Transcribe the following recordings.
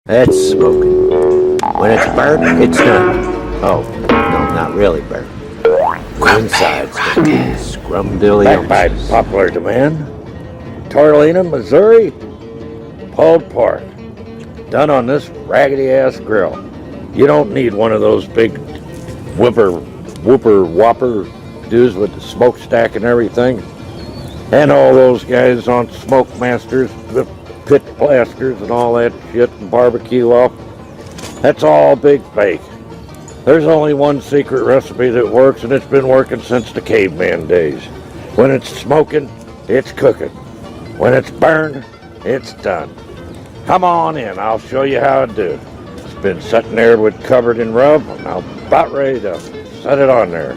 That's smoking. When it's burnt, it's done. Oh, no, not really burnt. Inside's Back by popular demand, Torlina, Missouri, pulled pork, done on this raggedy-ass grill. You don't need one of those big whopper dudes with the smokestack and everything. And all those guys on Smoke Masters with pit plasters and all that shit and barbecue off. That's all big fake. There's only one secret recipe that works, and it's been working since the caveman days. When it's smoking, it's cooking. When it's burned, it's done. Come on in, I'll show you how to do. It's been sitting there covered in rub, and I'm about ready to set it on there.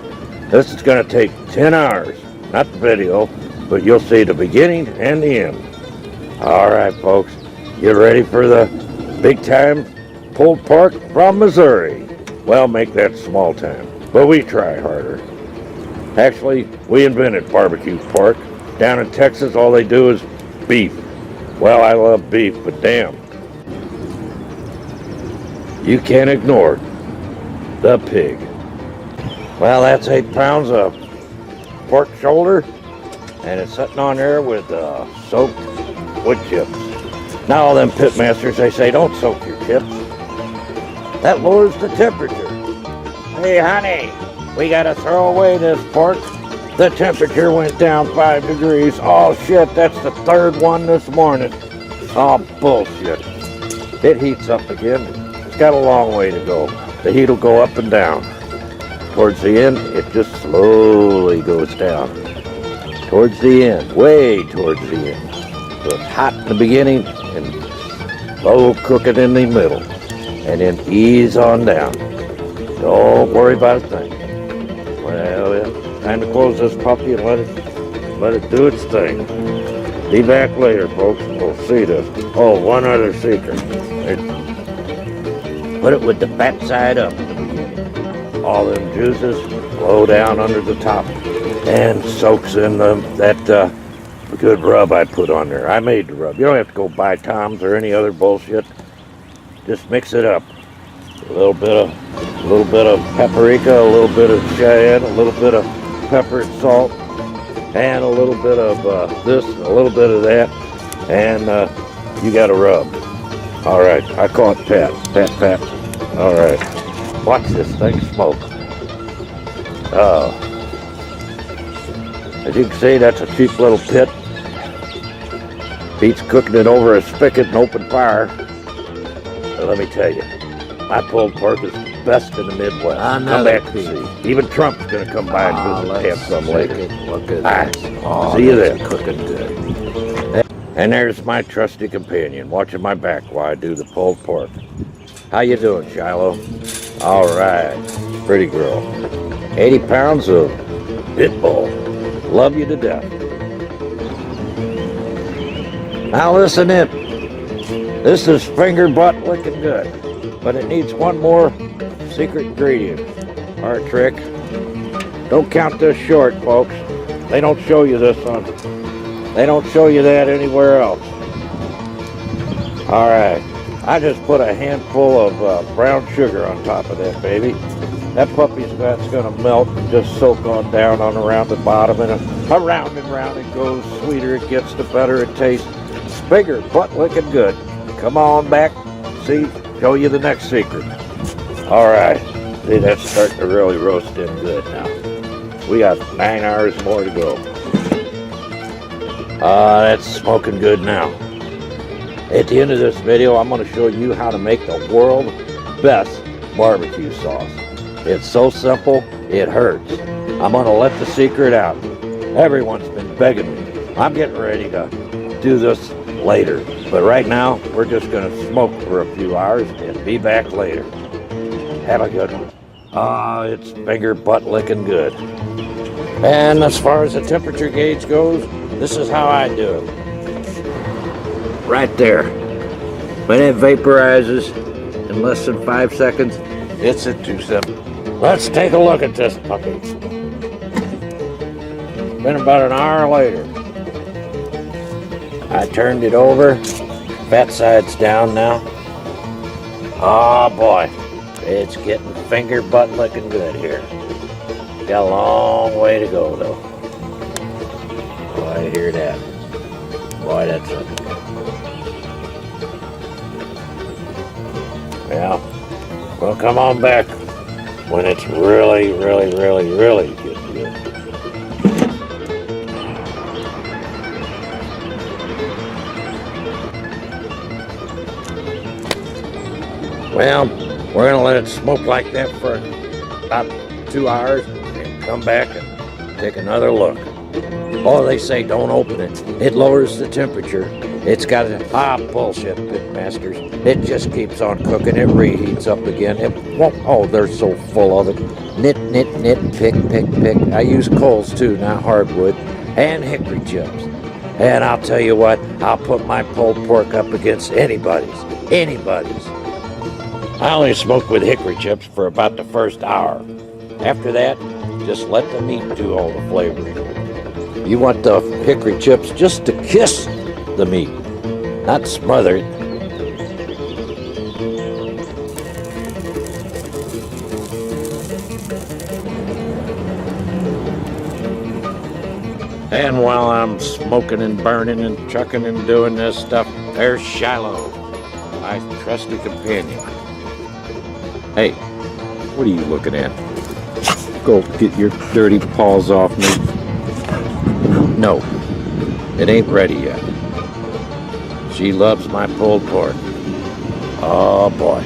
This is going to take 10 hours, not the video, but you'll see the beginning and the end. All right, folks, get ready for the big time pulled pork from Missouri. Well, make that small time, but we try harder. Actually, we invented barbecue pork. Down in Texas, all they do is beef. Well, I love beef, but damn, you can't ignore the pig. Well, that's 8 pounds of pork shoulder, and it's sitting on there with soaked wood chips. Now all them pit masters, they say, don't soak your chips. That lowers the temperature. Hey, honey, we gotta throw away this pork. The temperature went down 5 degrees. Oh, shit, that's the 3rd one this morning. Oh, bullshit. It heats up again. It's got a long way to go. The heat will go up and down. Towards the end, it just slowly goes down. Towards the end, way towards the end. So it's hot in the beginning and slow cooking in the middle. And then ease on down. Don't worry about a thing. Well, yeah, time to close this puppy and let it do its thing. Be back later, folks. We'll see this. Oh, one other secret. Put it with the fat side up in the beginning. All them juices flow down under the top and soaks in that good rub I put on there. I made the rub. You don't have to go buy Tom's or any other bullshit. Just mix it up. A little bit of paprika, a little bit of cayenne, a little bit of pepper and salt, and a little bit of this, a little bit of that, and you got a rub. All right, I call it pat. All right, watch this thing smoke. As you can see, that's a cheap little pit. Pete's cooking it over a spigot and open fire. But let me tell you, my pulled pork is the best in the Midwest. Come back and see. Even Trump's going to come by and visit and have some later. Look at that. Oh, see you there. Cooking good. And there's my trusty companion, watching my back while I do the pulled pork. How you doing, Shiloh? All right, pretty girl. 80 pounds of pit bull. Love you to death. Now listen in. This is finger butt licking good, but it needs one more secret ingredient, or trick. Don't count this short, folks. They don't show you this they don't show you that anywhere else. All right, I just put a handful of brown sugar on top of that, baby. That puppy's fat's gonna melt and just soak on down on around the bottom, and around and round it goes. Sweeter it gets, the better it tastes. Finger butt licking good. Come on back, see, show you the next secret. All right, see, that's starting to really roast in good now. We got 9 hours more to go. That's smoking good now. At the end of this video, I'm going to show you how to make the world's best barbecue sauce. It's so simple, it hurts. I'm going to let the secret out. Everyone's been begging me. I'm getting ready to do this later, but right now we're just going to smoke for a few hours and be back later. Have a good one. It's finger butt licking good. And as far as the temperature gauge goes, this is how I do it. Right there. When it vaporizes in less than 5 seconds, it's at 270. Let's take a look at this puppy. Been about an hour later. I turned it over. Fat side's down now. Oh boy, it's getting finger butt looking good here. Got a long way to go though. Boy, I hear that. Boy, that's looking good. Yeah, well, come on back when it's really getting good. Well, we're gonna let it smoke like that for about 2 hours and come back and take another look. Oh, they say don't open it. It lowers the temperature. It's got a, bullshit, pitmasters. It just keeps on cooking. It reheats up again. It won't, oh, they're so full of it. Knit, pick. I use coals too, not hardwood, and hickory chips. And I'll tell you what, I'll put my pulled pork up against anybody's. I only smoke with hickory chips for about the first hour. After that, just let the meat do all the flavoring. You want the hickory chips just to kiss the meat, not smother it. And while I'm smoking and burning and chucking and doing this stuff, there's Shiloh, my trusty companion. Hey, what are you looking at? Go get your dirty paws off me. No, it ain't ready yet. She loves my pulled pork. Oh boy.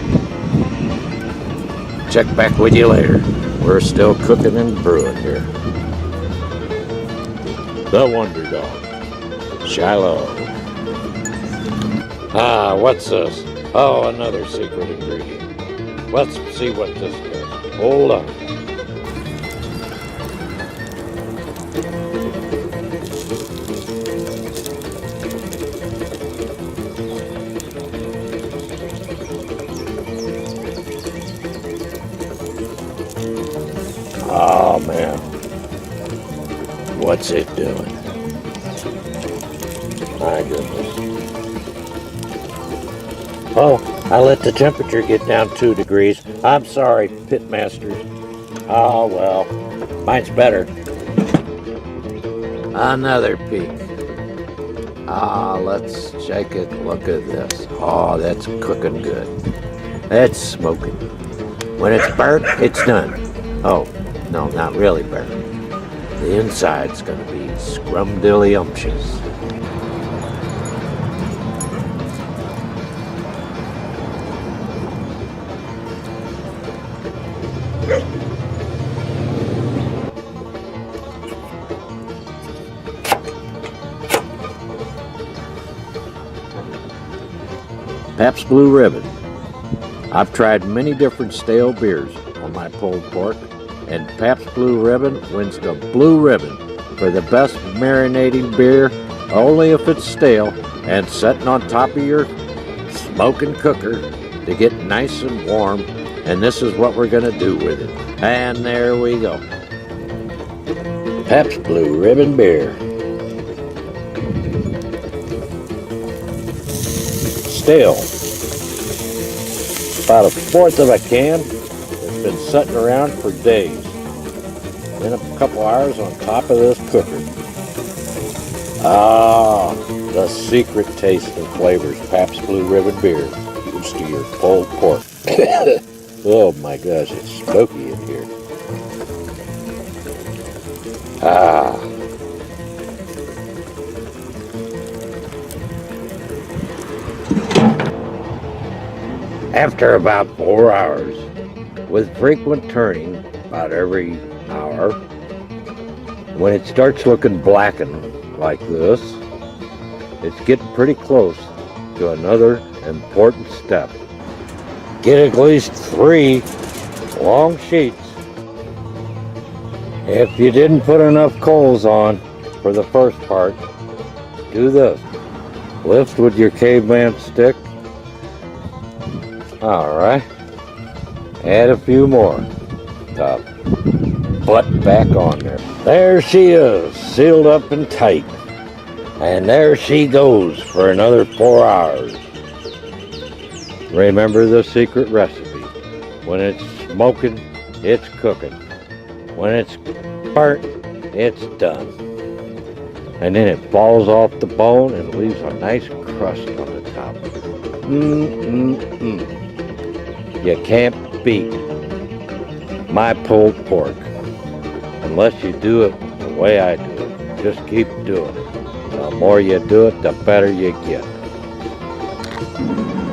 Check back with you later. We're still cooking and brewing here. The Wonder Dog, Shiloh. What's this? Oh, another secret ingredient. Let's see what this does. Hold on. Oh man, what's it doing? My goodness. Oh, I let the temperature get down 2 degrees. I'm sorry, pitmasters. Oh well, mine's better. Another peek. Let's shake it. Look at this. Oh, that's cooking good. That's smoking. When it's burnt, it's done. Oh, no, not really burnt. The inside's gonna be scrumdiddlyumptious. Pabst Blue Ribbon. I've tried many different stale beers on my pulled pork, and Pabst Blue Ribbon wins the Blue Ribbon for the best marinating beer, only if it's stale and sitting on top of your smoking cooker to get nice and warm. And this is what we're gonna do with it. And there we go. Pabst Blue Ribbon beer. Stale. About 1/4 of a can. It's been sitting around for days. Then a couple hours on top of this cooker. The secret taste and flavors Pabst Blue Ribbon beer used to your pulled pork. Oh my gosh, it's smoky in here. After about 4 hours, with frequent turning about every hour, when it starts looking blackened like this, it's getting pretty close to another important step. Get at least 3 long sheets. If you didn't put enough coals on for the first part, do this. Lift with your caveman stick. Alright. Add a few more. Butt back on there. There she is, sealed up and tight. And there she goes for another 4 hours. Remember the secret recipe. When it's smoking, it's cooking. When it's burnt, it's done. And then it falls off the bone and leaves a nice crust on the top. You can't beat my pulled pork unless you do it the way I do it. Just keep doing it. The more you do it, the better you get.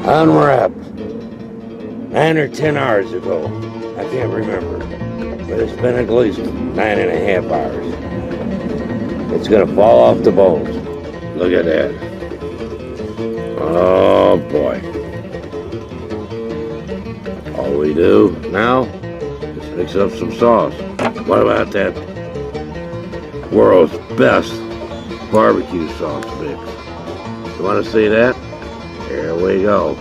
Unwrapped 9 or 10 hours ago. I can't remember. But it's been at least 9.5 hours. It's gonna fall off the bones. Look at that. Oh boy. All we do now is mix up some sauce. What about that world's best barbecue sauce mix? You wanna see that? Here we go.